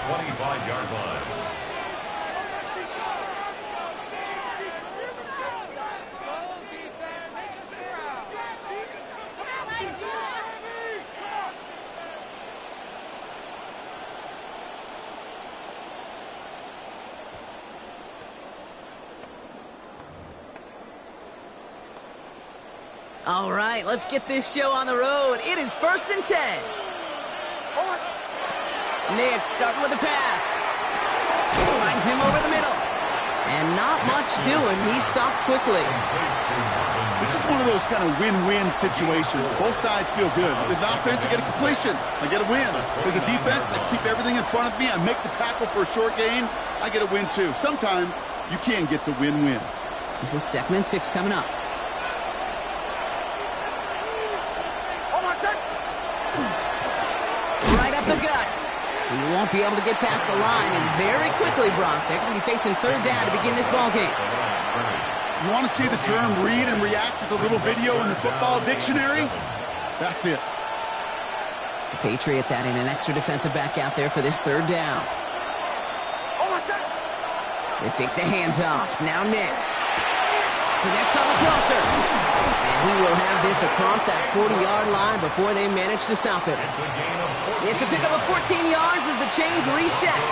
25-yard line. All right, let's get this show on the road. It is 1st and 10. Nick starting with the pass. Finds him over the middle. And not much doing. He stopped quickly. This is one of those kind of win-win situations. Both sides feel good. As an offense, I get a completion. I get a win. As a defense, I keep everything in front of me. I make the tackle for a short gain. I get a win, too. Sometimes you can get to win-win. This is 2nd and 6 coming up. Right up the gut. He won't be able to get past the line, and very quickly, Brock, they're going to be facing 3rd down to begin this ball game. You want to see the term read and react with a little video in the football dictionary? That's it. The Patriots adding an extra defensive back out there for this 3rd down. They fake the handoff. Now Nix. Connects on the crosser. And he will have this across that 40-yard line before they manage to stop it. It's a pickup of 14 yards as the chains reset.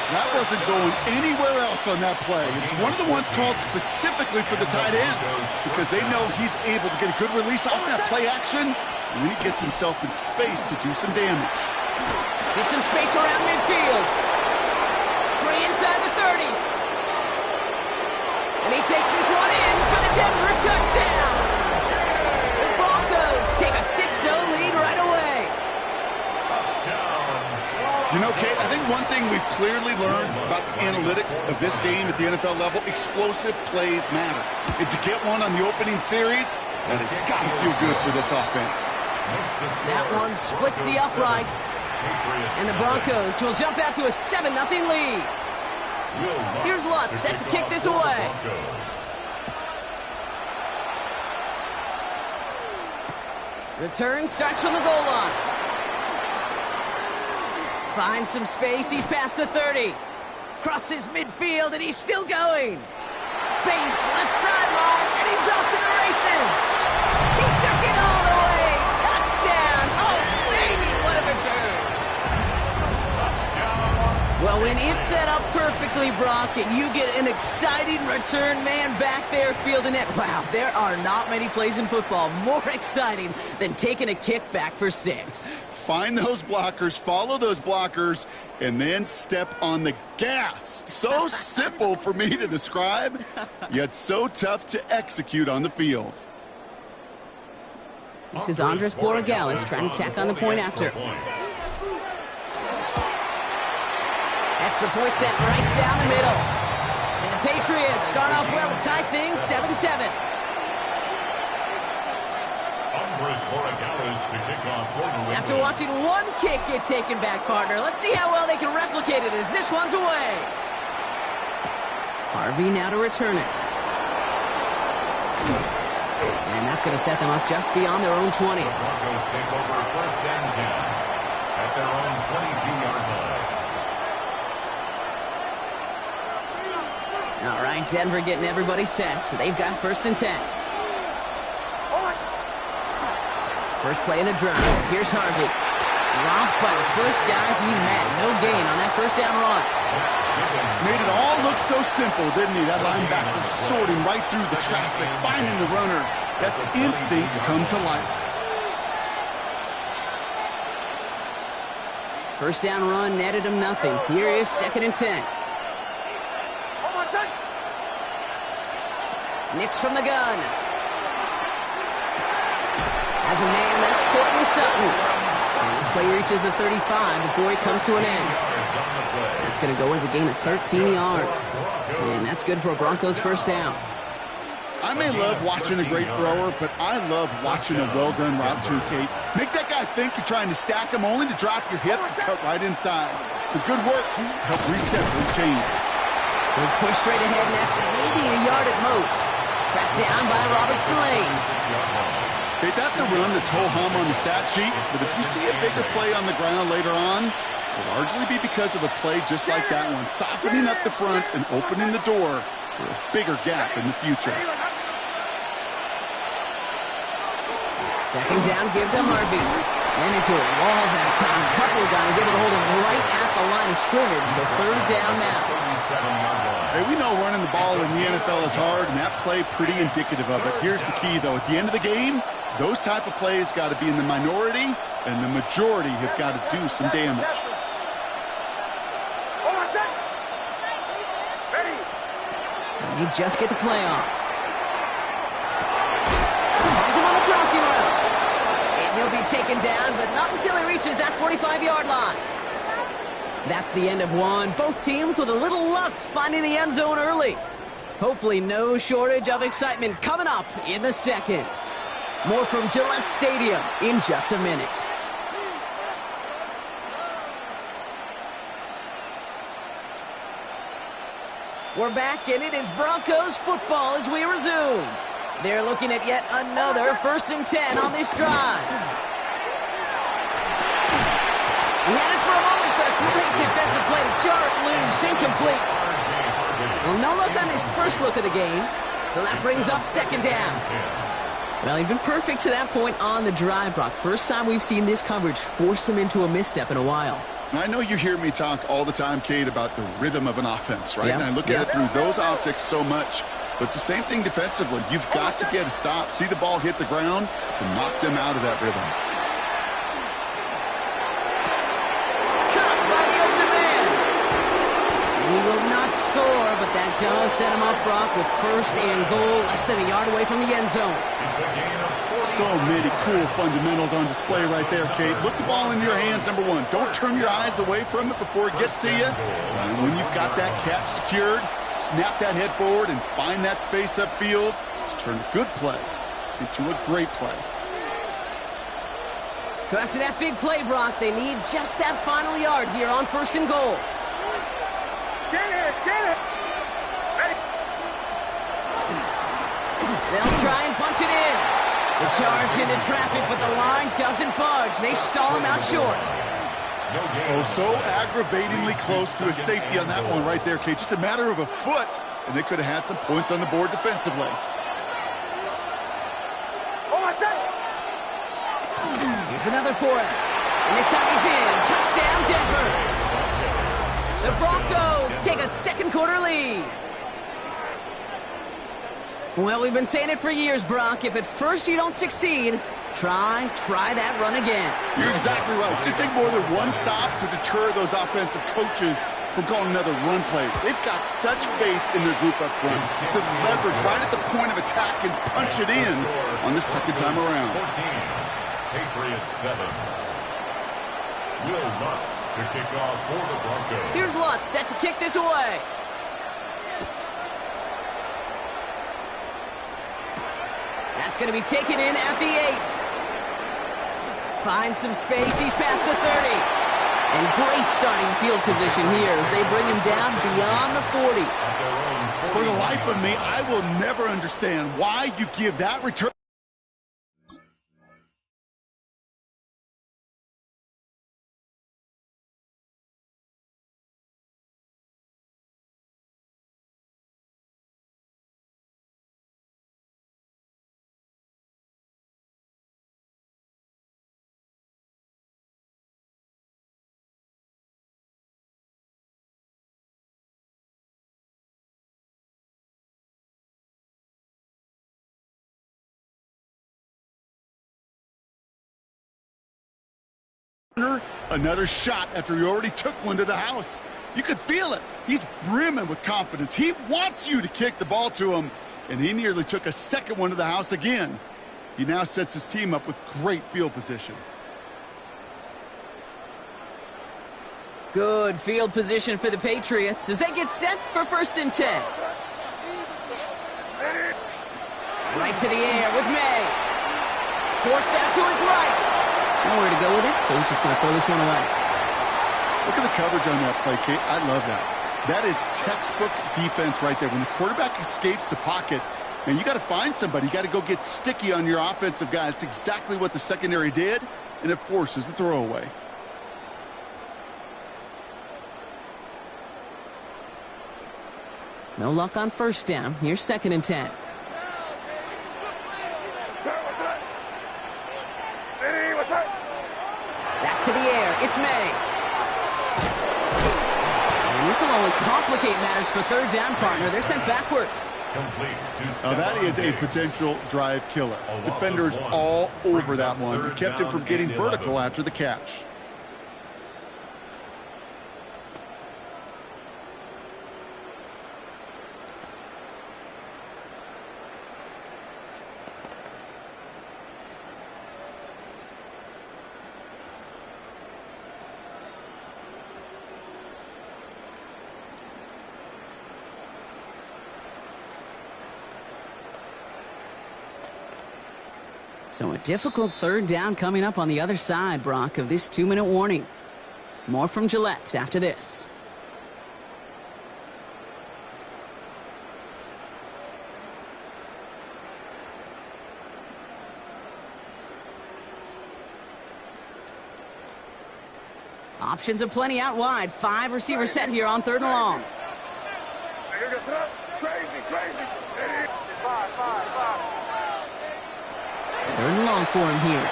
That wasn't going anywhere else on that play. It's one of the ones called specifically for the tight end because they know he's able to get a good release off that play action, and then he gets himself in space to do some damage. Get some space around midfield. 3 inside the 30. And he takes this one in for the Denver touchdown. The Broncos take a 6-0 lead right away. You know, Kate, I think one thing we've clearly learned about the analytics of this game at the NFL level, explosive plays matter. And to get one on the opening series, that has got to feel good for this offense. That one splits the uprights. And the Broncos will jump out to a 7-0 lead. Here's Lutz set to kick this away. Return starts from the goal line. Finds some space. He's past the 30. Crosses midfield, and he's still going. Space, left sideline, and he's off to the races. He took it all the way. Touchdown. Oh, baby, what a return. Well, when it's set up perfectly, Brock, and you get an exciting return man back there fielding it, wow, there are not many plays in football more exciting than taking a kick back for 6. Find those blockers, follow those blockers, and then step on the gas. So simple for me to describe, yet so tough to execute on the field. This is Andres Borregales trying to tack on the point after. Extra point set right down the middle. And the Patriots start off well to tie things 7-7. After watching one kick get taken back, partner, let's see how well they can replicate it as this one's away. Harvey now to return it. And that's going to set them up just beyond their own 20. The Broncos take over 1st and 10 at their own 22-yard line. All right, Denver getting everybody set. So they've got 1st and 10. First play of the drive. Here's Harvey. Dropped by the first guy he met. No gain on that 1st down run. Made it all look so simple, didn't he? That linebacker sorting right through the traffic, finding the runner. That's instinct come to life. 1st down run netted him nothing. Here is 2nd and 10. Nix from the gun. As a man, that's Cortland Sutton. And this play reaches the 35 before it comes to an end. That's going to go as a gain of 13 yards. And that's good for a Broncos 1st down. I may love watching a great thrower, but I love watching a well-done route too, Kate. Make that guy think you're trying to stack him only to drop your hips and cut right inside. Some good work to help reset those chains. Let's push straight ahead, and that's maybe a yard at most. Tracked down by Robert Spillane. Kate, that's a run that's ho-hum on the stat sheet, but if you see a bigger play on the ground later on, will largely be because of a play just like that one, softening up the front and opening the door for a bigger gap in the future. Second down, give to Harvey. Ran into a wall that time. A couple of guys able to hold him right at the line of scrimmage. So third down now. Hey, we know running the ball in the NFL is hard, and that play pretty indicative of it. Here's the key, though. At the end of the game, those type of plays got to be in the minority, and the majority have got to do some damage. And you just get the play off. Finds him on the crossing route. And he'll be taken down, but not until he reaches that 45-yard line. That's the end of one. Both teams with a little luck finding the end zone early. Hopefully no shortage of excitement coming up in the second. More from Gillette Stadium in just a minute. We're back, and it is Broncos football as we resume. They're looking at yet another 1st and 10 on this drive. He had it for a moment, but a great defensive play to jar it loose, incomplete. Well, no look on his first look of the game, so that brings up second down. Well, he'd been perfect to that point on the drive, Brock. First time we've seen this coverage force him into a misstep in a while. I know you hear me talk all the time, Kate, about the rhythm of an offense, right? Yep. And I look at it through those optics so much. But it's the same thing defensively. You've got to get a stop, see the ball hit the ground to knock them out of that rhythm. Caught by the open man. He will not score, but that does set him up, Brock, with 1st and goal, less than a yard away from the end zone. So many cool fundamentals on display right there, Kate. Look the ball in your hands, number one. Don't turn your eyes away from it before it gets to you. And when you've got that catch secured, snap that head forward and find that space upfield to turn a good play into a great play. So after that big play, Brock, they need just that final yard here on 1st and goal. They'll try and punch it in. The charge into traffic, but the line doesn't budge. They stall him out short. Oh, so aggravatingly close to a safety on that one right there, Kate. Just a matter of a foot, and they could have had some points on the board defensively. Here's another for him. And this time he's in. Touchdown, Denver. The Broncos take a second-quarter lead. Well, we've been saying it for years, Brock. If at first you don't succeed, try that run again. You're exactly right. It's going to take more than one stop to deter those offensive coaches from calling another run play. They've got such faith in their group up front to leverage right at the point of attack and punch it in on the second time around. 14, Patriots 7. Will Lutz to kick off for the Broncos. Here's Lutz set to kick this away. That's going to be taken in at the 8. Finds some space. He's past the 30. And great starting field position here as they bring him down beyond the 40. For the life of me, I will never understand why you give that return. Another shot after he already took one to the house. You could feel it. He's brimming with confidence. He wants you to kick the ball to him, and he nearly took a second one to the house again. He now sets his team up with great field position. Good field position for the Patriots as they get set for 1st and 10. Right to the air with May. Forced out to his right. Nowhere to go with it, so he's just going to throw this one away. Look at the coverage on that play, Kate. I love that. That is textbook defense right there. When the quarterback escapes the pocket, man, you got to find somebody. You got to go get sticky on your offensive guy. That's exactly what the secondary did, and it forces the throwaway. No luck on first down. Here's 2nd and 10. Back to the air. It's May. And this will only complicate matters for 3rd down, partner. They're sent backwards. Now that is a potential drive killer. Defenders all over that one. It kept him from getting vertical after the catch. So a difficult 3rd down coming up on the other side, Brock, of this 2-minute warning. More from Gillette after this. Options aplenty out wide. 5 receivers set here on 3rd and long. Third and long for him here.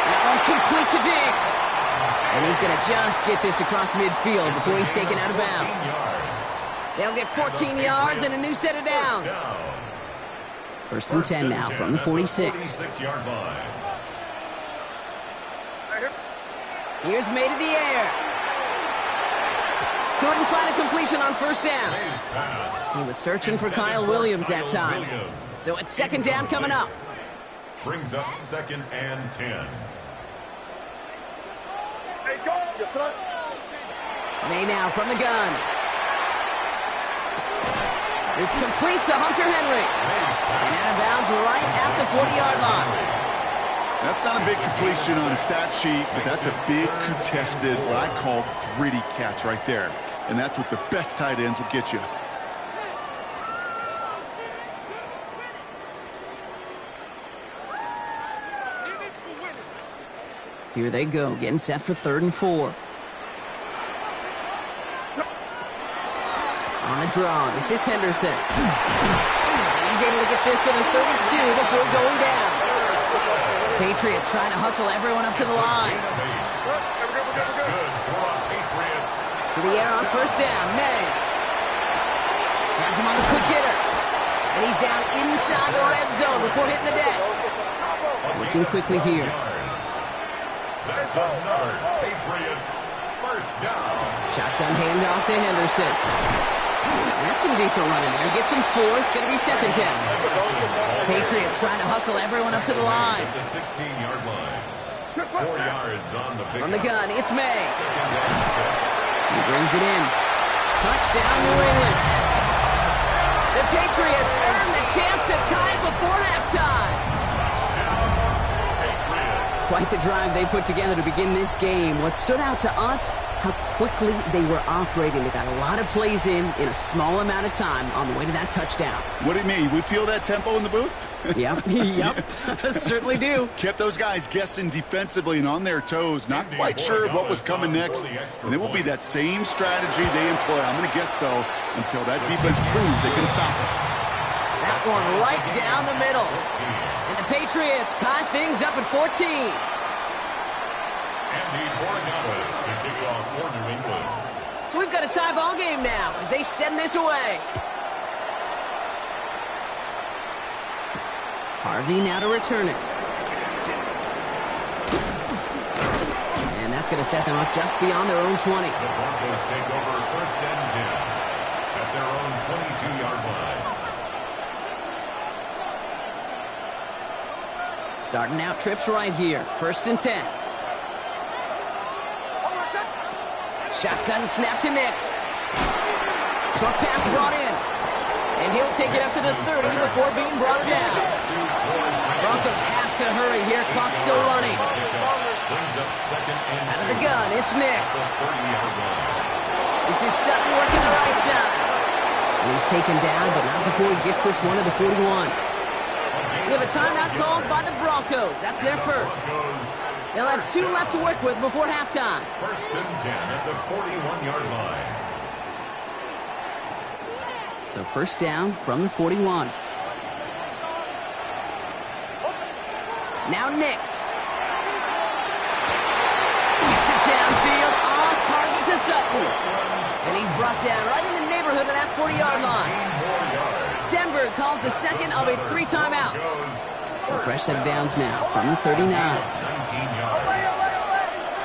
That one complete to Diggs. And he's going to just get this across midfield before he's taken out of bounds. They'll get 14 yards and a new set of downs. 1st and 10 now from the 46. Here's May to the air. Couldn't find a completion on 1st down. He was searching for Kyle Williams that time. So it's 2nd down coming up. Brings up 2nd and 10. May now from the gun. It's complete to Hunter Henry. And out of bounds right at the 40-yard line. That's not a big completion on a stat sheet, but that's a big contested, what I call gritty catch right there. And that's what the best tight ends will get you. Here they go, getting set for 3rd and 4. On the draw, this is Henderson. And he's able to get this to the 32 before going down. Patriots trying to hustle everyone up to the line. To the air on 1st down, May. Has him on the quick hitter. And he's down inside the red zone before hitting the deck. Looking quickly here. That's another Patriots 1st down. Shotgun handoff to Henderson. That's some decent running there. Gets him 4. It's going to be 2nd down. Patriots trying to hustle everyone up to the line. The 16-yard line. 4 yards on the big. From the gun, it's May. 2nd and 6. He brings it in. Touchdown, New England. The Patriots earn the chance to tie it before halftime. Quite the drive they put together to begin this game. What stood out to us, how quickly they were operating. They got a lot of plays in a small amount of time on the way to that touchdown. What do you mean? We feel that tempo in the booth? Yep, certainly do. Kept those guys guessing defensively and on their toes, not quite sure what was coming next. And it will be that same strategy they employ, I'm going to guess so, until that defense proves they can stop it. That one right down the middle. And the Patriots tie things up at 14. Andy Borgadas to kick off for New England. So we've got a tie ball game now as they send this away. Harvey now to return it. And that's going to set them up just beyond their own 20. The Broncos take over 1st and 10 at their own 22-yard line. Starting out trips right here. 1st and 10. Shotgun snap to Nix. Short pass brought in. And he'll take it up to the 30 before being brought down. Broncos have to hurry here. Clock's still running. Out of the gun, it's Nix. This is Sutton working the right side. And he's taken down, but not before he gets this one to the 41. We have a timeout called by the Broncos. That's their first. They'll have 2 left to work with before halftime. 1st and 10 at the 41-yard line. So first down from the 41. Now Nix. Gets it downfield, on target to Sutton. And he's brought down right in the neighborhood of that 40-yard line. Denver calls the second of its 3 timeouts. So fresh set of downs now from the 39. 19 yards.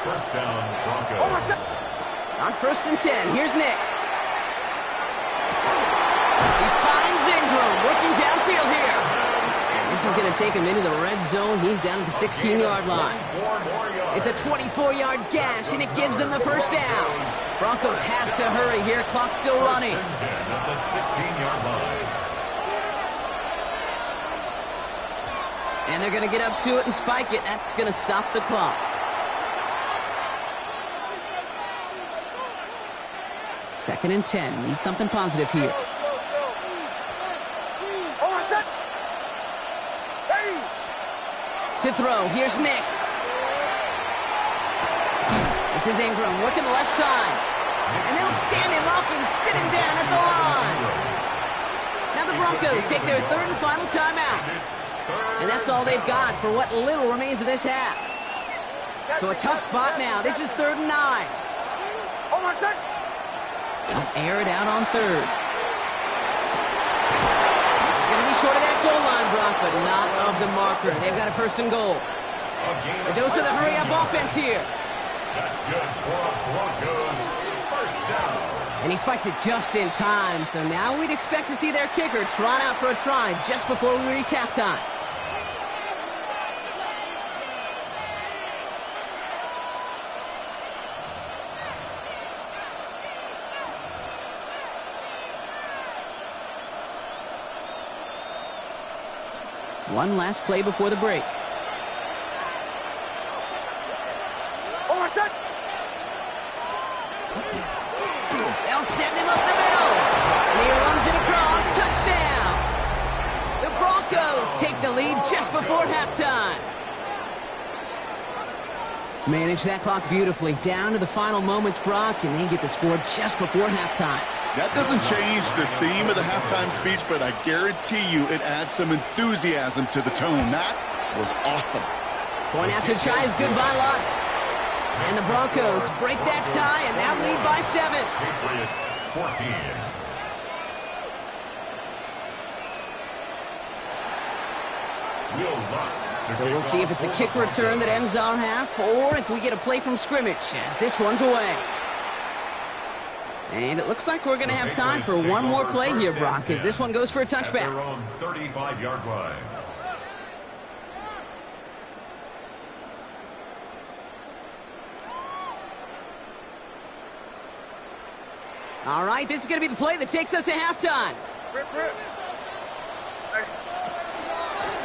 First down, Broncos. On first and 10, here's Nix. He finds Ingram working downfield here. And this is going to take him into the red zone. He's down at the 16-yard line. It's a 24-yard gash, and it gives them the first down. Broncos have to hurry here. Clock's still running. First and 10 at the 16-yard line. And they're going to get up to it and spike it. That's going to stop the clock. Second and 10. Need something positive here. To throw. Here's Nix. This is Ingram working the left side. And they'll stand him up and sit him down at the line. Now the Broncos take their third and final timeout. And that's all they've got for what little remains of this half. So a tough spot now. This is 3rd and 9. They'll air it out on 3rd. It's going to be short of that goal line, Brock, but not of the marker. They've got a 1st and goal. A dose of the hurry-up offense here. That's good for a Broncos first down. And he spiked it just in time, so now we'd expect to see their kicker trot out for a try just before we reach halftime. One last play before the break. They'll send him up the middle. And he runs it across. Touchdown. The Broncos take the lead just before halftime. Manage that clock beautifully. Down to the final moments, Brock, and they get the score just before halftime. That doesn't change the theme of the halftime speech, but I guarantee you it adds some enthusiasm to the tone. That was awesome. Point after try is good by Lutz. And the Broncos break that tie and now lead by 7. Patriots 14. So we'll see if it's a kick return that ends our half or if we get a play from scrimmage as this one's away. And it looks like we're going to have time for one more play here, Brock, as this one goes for a touchback. At their own 35-yard line. All right, this is going to be the play that takes us to halftime.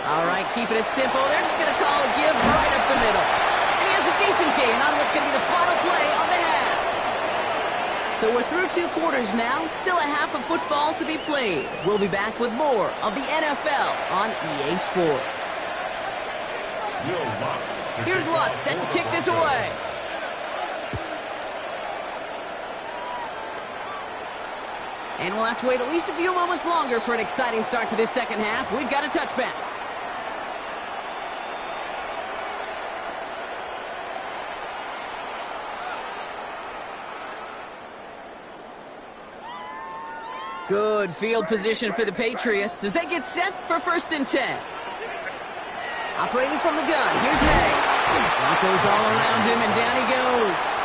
All right, keeping it simple. They're just going to call a give right up the middle. And he has a decent gain on what's going to be the final play of the half. So we're through 2 quarters now. Still a half of football to be played. We'll be back with more of the NFL on EA Sports. Here's Lutz set to kick this away. And we'll have to wait at least a few moments longer for an exciting start to this second half. We've got a touchback. Good field position for the Patriots as they get set for 1st and 10. Operating from the gun, here's May. Broncos all around him, and down he goes.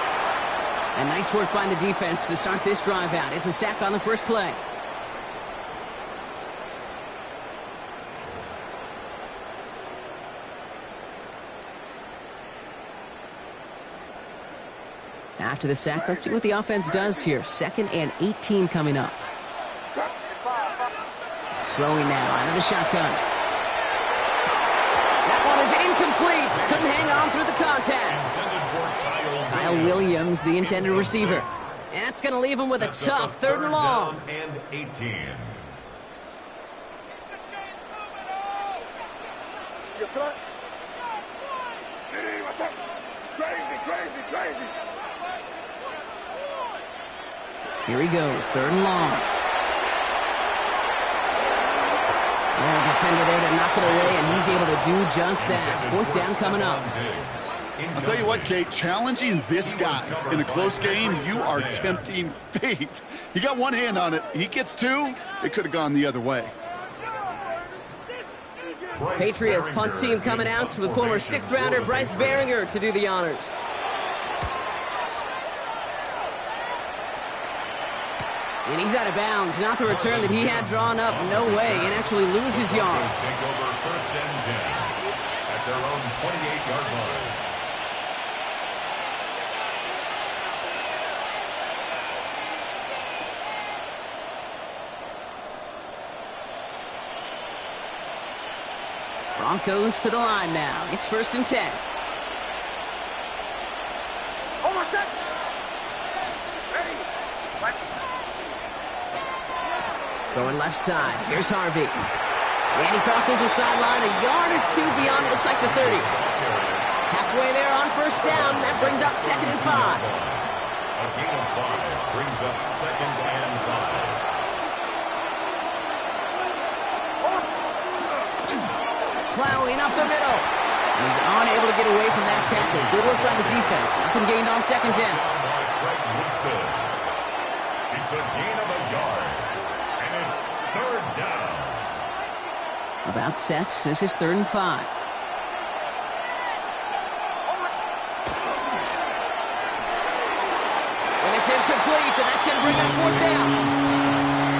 And nice work by the defense to start this drive out. It's a sack on the first play. After the sack, let's see what the offense does here. 2nd and 18 coming up. Throwing now out of the shotgun. That one is incomplete. Couldn't hang on through the contact. Kyle Williams, the intended receiver. And that's going to leave him with a tough 3rd and long. And 18. Here he goes, 3rd and long. Well, defender there to knock it away, and he's able to do just that. Fourth down coming up. I'll tell you what, Kate, challenging this guy in a close game, you are tempting fate. He got one hand on it. He gets two. It could have gone the other way. Patriots punt team coming out with former sixth-rounder Bryce Behringer to do the honors. And he's out of bounds. Not the return that he had drawn up. No way. And actually loses yards. Take over first and 10 at their own 28-yard line. Broncos to the line now. It's first and 10. Almost set. Ready. Going left side. Here's Harvey. And he crosses the sideline a yard or two beyond, it looks like the 30. Halfway there on first down. That brings up second and 5. A gain of 5 brings up second and 5. Plowing up the middle. He's unable to get away from that tackle. Good work by the defense. Nothing gained on second down. It's a gain of a yard. And it's third down. About set. This is third and 5. And it's incomplete, and that's going to bring up fourth down.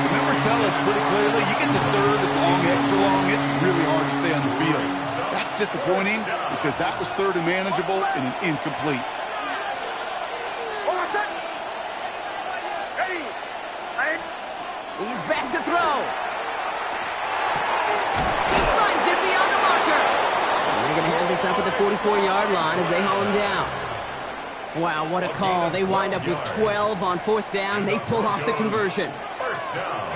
The numbers tell us pretty clearly, you get to third and long, extra long, it's really hard to stay on the field. That's disappointing because that was third and manageable and an incomplete. He's back to throw. He finds it beyond the marker. And they're going to have this up at the 44-yard line as they haul him down. Wow, what a call. They wind up with 12 on fourth down. They pull off the conversion.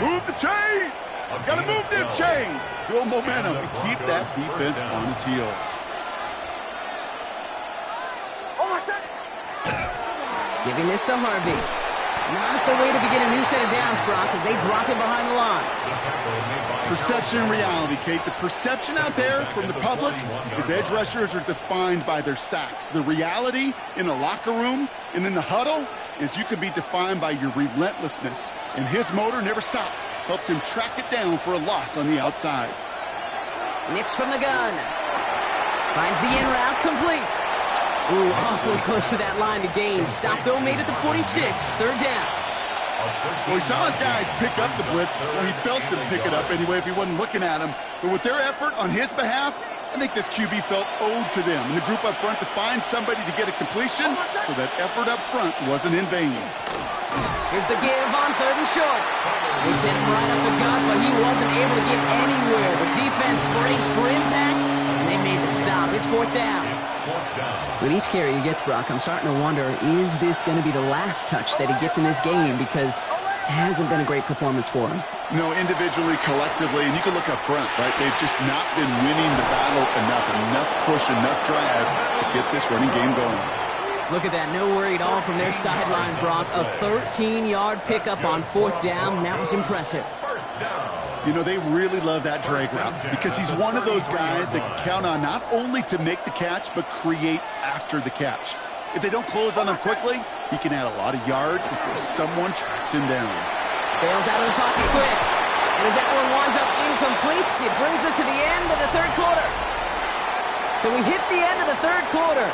Move the chains! Gotta move them chains! Build momentum and keep that defense on its heels. Giving this to Harvey. Not the way to begin a new set of downs, Brock, as they drop him behind the line. Perception and reality, Kate. The perception out there from the public is edge rushers are defined by their sacks. The reality in the locker room and in the huddle is you can be defined by your relentlessness. And his motor never stopped. Helped him track it down for a loss on the outside. Nicks from the gun. Finds the in route complete. Ooh, awfully close to that line to gain. Stop though, made it to 46. Third down. Well, he saw his guys pick up the blitz, or he felt them pick it up anyway if he wasn't looking at him. But with their effort on his behalf, I think this QB felt owed to them and the group up front to find somebody to get a completion, so that effort up front wasn't in vain. Here's the give on third and short. They sent him right up the gut, but he wasn't able to get anywhere. The defense braced for impact, and they made the stop. It's fourth down. With each carry he gets, Brock, I'm starting to wonder, is this going to be the last touch that he gets in this game? Because it hasn't been a great performance for him. No, individually, collectively, and you can look up front, right? They've just not been winning the battle enough push, enough drive to get this running game going. Look at that, no worry at all from their sideline, Brock. A 13-yard pickup on fourth down. That was impressive. You know, they really love that drag route because he's one of those guys that count on not only to make the catch, but create after the catch. If they don't close on him quickly, he can add a lot of yards before someone tracks him down. Bails out of the pocket quick. And as that one winds up incomplete, it brings us to the end of the third quarter. So we hit the end of the third quarter.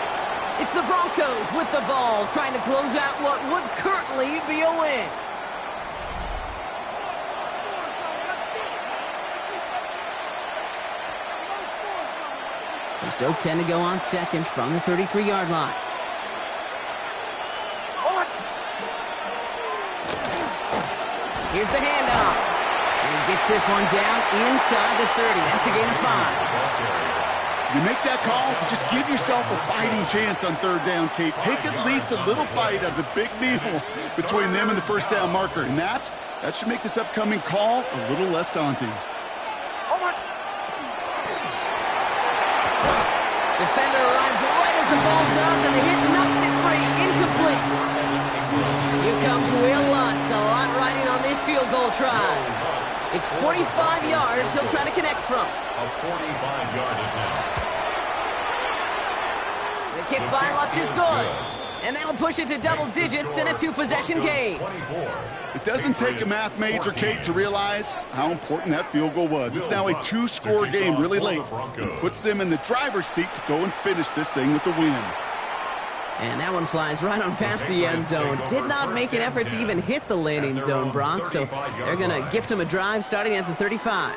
It's the Broncos with the ball, trying to close out what would currently be a win. So still 10 to go on second from the 33-yard line. Here's the handoff. And he gets this one down inside the 30. That's a gain of 5. You make that call to just give yourself a fighting chance on third down, Kate. Take at least a little bite of the big meal between them and the first down marker. And that should make this upcoming call a little less daunting. Defender arrives right as the ball does, and the hit knocks it free. Incomplete. Here comes Will Lutz. A lot riding on this field goal try. It's 45 yards he'll try to connect from. A 45-yard attempt. The kick by Lutz is good. And that'll push it to double digits in a two-possession game. It doesn't take a math major, Kate, to realize how important that field goal was. It's now a two-score game really late. It puts them in the driver's seat to go and finish this thing with the win. And that one flies right on past the end zone. Did not make an effort to even hit the landing zone, Brock, so they're going to gift him a drive starting at the 35.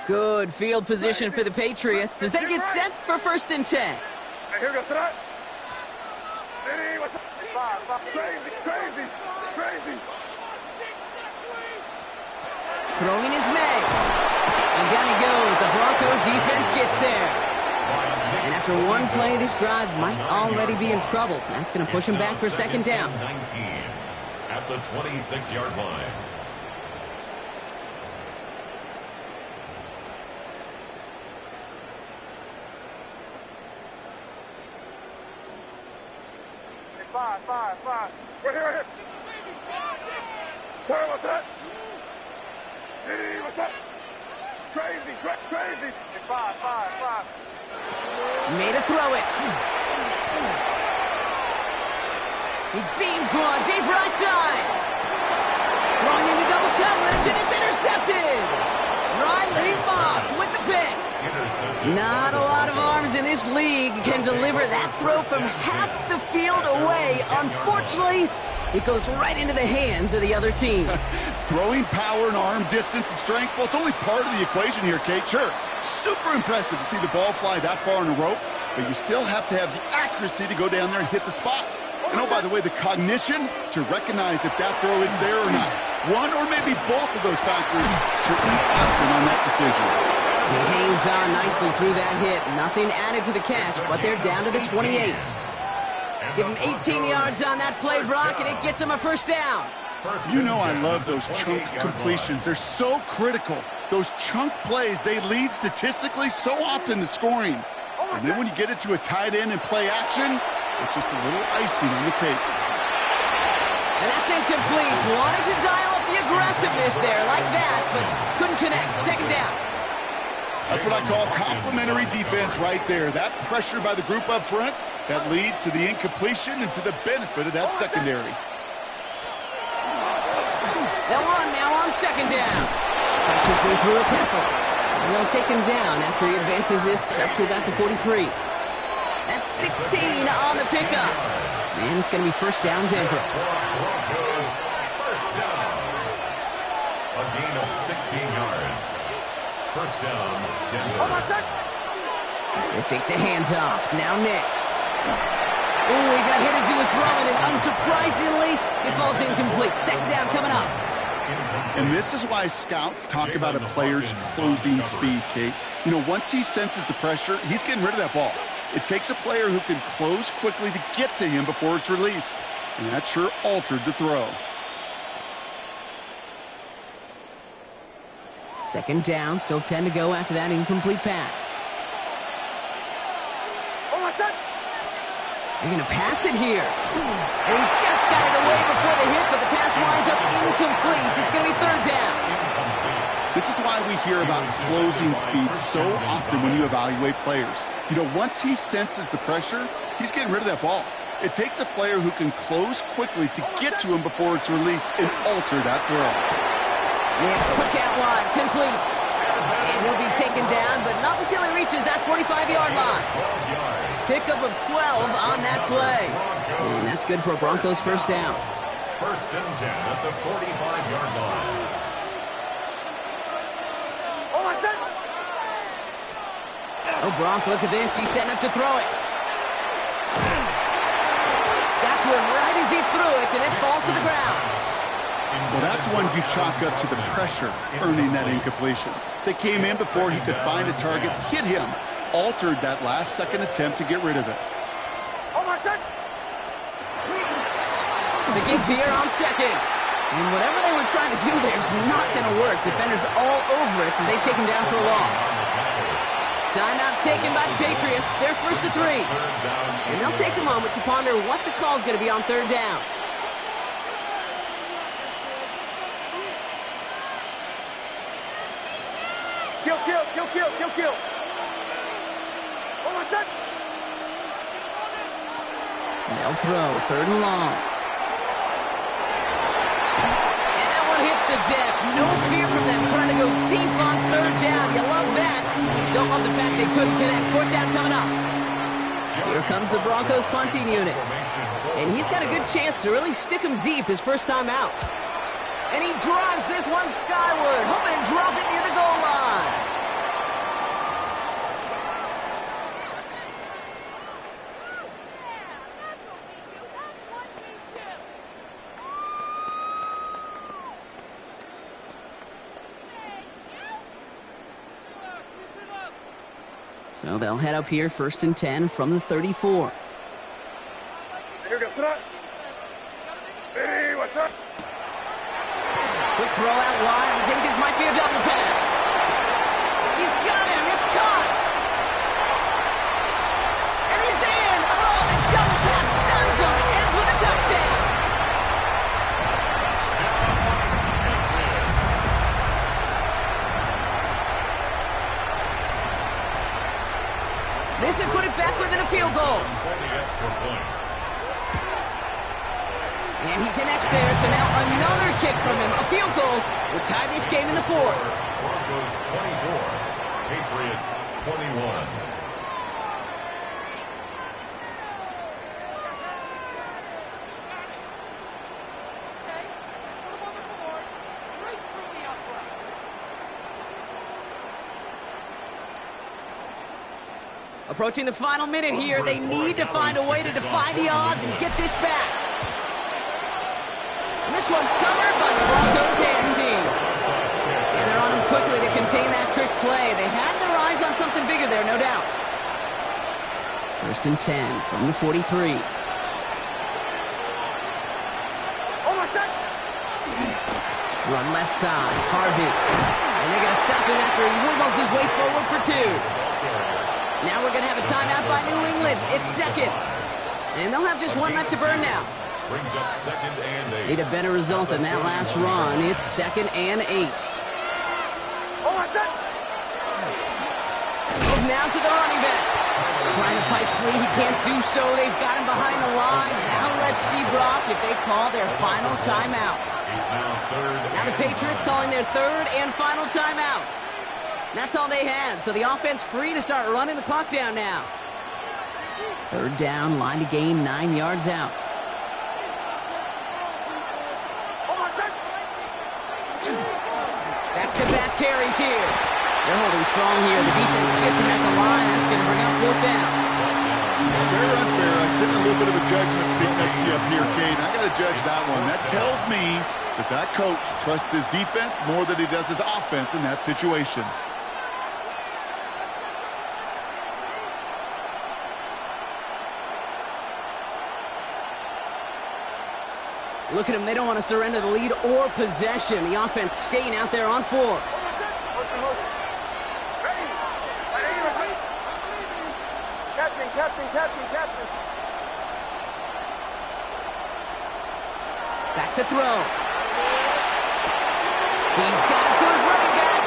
Good field position for the Patriots as they get set for 1st and 10. Here we go, tonight. Hey, what's up? Crazy, crazy, crazy. Throwing is May. And down he goes. The Bronco defense gets there. And after one play, this drive might already be in trouble. That's going to push him back for 2nd down. 19 at the 26-yard line. Five. Right here. Hey, what's that? Hey, what's that? Crazy. Five. Made a throw it. He beams one deep right side. Throwing into double coverage, and it's intercepted. Riley Moss with the pick. Not a lot of arms in this league can deliver that throw from half the field away. Unfortunately, it goes right into the hands of the other team. Throwing power and arm distance and strength, well, it's only part of the equation here, Kate. Sure, super impressive to see the ball fly that far in a rope, but you still have to have the accuracy to go down there and hit the spot. And oh, by the way, the cognition to recognize if that throw is there or not. One or maybe both of those factors certainly absent on that decision. He hangs on nicely through that hit. Nothing added to the catch, but they're down to the 28. Give him 18 yards on that play, Brock, and it gets him a 1st down. You know I love those chunk completions. They're so critical. Those chunk plays, they lead statistically so often to scoring. And then when you get it to a tight end and play action, it's just a little icing on the cake. And that's incomplete. Wanted to dial up the aggressiveness there like that, but couldn't connect. 2nd down. That's what I call complimentary defense right there. That pressure by the group up front, that leads to the incompletion and to the benefit of that secondary. They'll run now on 2nd down. Fights his way through a tackle. And they'll take him down after he advances this up to about the 43. That's 16 on the pickup. And it's going to be 1st down, Denver. First down. A gain of 16 yards. 1st down, Denver. They fake the handoff. Now Nix. Ooh, he got hit as he was throwing, and unsurprisingly, it falls incomplete. 2nd down coming up. And this is why scouts talk about a player's closing speed, Kate. You know, once he senses the pressure, he's getting rid of that ball. It takes a player who can close quickly to get to him before it's released. And that sure altered the throw. 2nd down, still 10 to go after that incomplete pass. They're going to pass it here. And he just got it away before the hit, but the pass winds up incomplete. It's going to be 3rd down. This is why we hear about closing speed so often when you evaluate players. You know, once he senses the pressure, he's getting rid of that ball. It takes a player who can close quickly to get to him before it's released and alter that throw. Next quick out wide, complete. And he'll be taken down, but not until he reaches that 45-yard line. Pickup of 12 on that play. And that's good for a Broncos 1st down. 1st and 10 at the 45-yard line. Oh, Bronk, look at this. He's setting up to throw it. Got to him right as he threw it, and it falls to the ground. Well, that's one you chalk up to the pressure earning that incompletion. They came in before he could find a target, hit him, altered that last-second attempt to get rid of it. The give here on 2nd. And whatever they were trying to do there is not going to work. Defenders all over it, so they take him down for a loss. Timeout taken by the Patriots. They're 1st to 3. And they'll take a moment to ponder what the call is going to be on 3rd down. kill. Hold on, set. They'll throw, 3rd and long. And that one hits the deck. No fear from them trying to go deep on 3rd down. You love that. Don't love the fact they couldn't connect. 4th down coming up. Here comes the Broncos punting unit. And he's got a good chance to really stick him deep his first time out. And he drives this one skyward, hoping to drop it near the goal line. So they'll head up here, 1st and 10 from the 34. Here we go, sit up. Hey, what's up? Quick throw out wide. I think this might be a double pass. He's got him. It's caught. And he's in. Oh, the double pass stuns him. It ends with a touchdown. This would put it back within a field goal. And he connects there, so now another kick from him. A field goal will tie this game in the 4th. Broncos 24, Patriots 21. Approaching the final minute here, they need to find a way to defy the odds and get this back. And this one's covered by the Broncos hands team. And they're on him quickly to contain that trick play. They had their eyes on something bigger there, no doubt. 1st and 10 from the 43. Run left side, Harvey. And they're going to stop him after he wiggles his way forward for 2. Now we're going to have a timeout by New England. It's 2nd. And they'll have just one left to burn now. Brings up 2nd and 8. Need a better result than that last run. It's 2nd and 8. Move now to the running back. Trying to fight free. He can't do so. They've got him behind the line. Now let's see, Brock, if they call their final timeout. Now the Patriots calling their 3rd and final timeout. That's all they had, so the offense free to start running the clock down now. 3rd down, line to gain 9 yards out. Back-to-back carries here. They're holding strong here. The defense gets him at the line. That's going to bring up 4th down. Very unfair. I sit in a little bit of a judgment seat next to you up here, Kane. I got to judge that one. That tells me that coach trusts his defense more than he does his offense in that situation. Look at them. They don't want to surrender the lead or possession. The offense staying out there on 4. Motion. Ready. Captain. Back to throw. He's got it to his running back.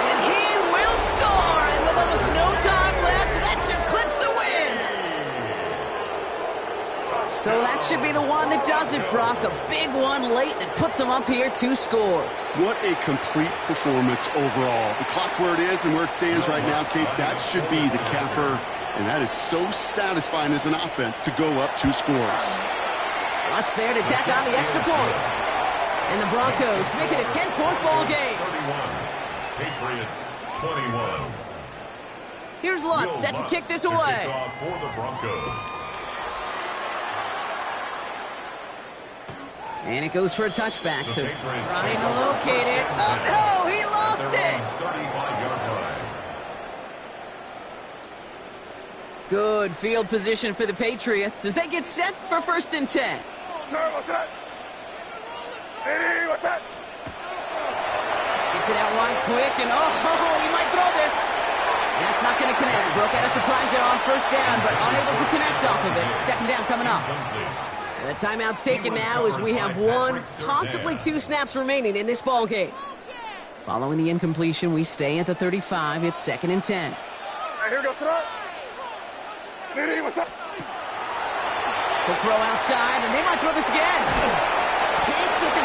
And he will score. And with almost no time left, that should clinch the win. So that should be the one that does it, Brock. A big one late that puts them up here 2 scores. What a complete performance overall. The clock where it is and where it stands right now, Kate, that should be the capper. And that is so satisfying as an offense to go up 2 scores. Lutz there to tack on the extra point. And the Broncos make it a 10-point ball game. 31. Patriots 21. Here's Lutz set to kick this away. For the Broncos. And it goes for a touchback, so trying to locate it. Oh, no, he lost it. 35-yard line. Good field position for the Patriots as they get set for 1st and 10. What's that? Hey, what's that? Gets it out wide quick, and he might throw this. That's not going to connect. Broke out a surprise there on 1st down, but unable to connect off of it. 2nd down coming up. The timeout's taken now as we have 1, possibly 2 snaps remaining in this ball game. Following the incompletion, we stay at the 35. It's 2nd and 10. Hey, here we go, Sarah. Diddy, what's up? He'll throw outside, and they might throw this again. Can't get the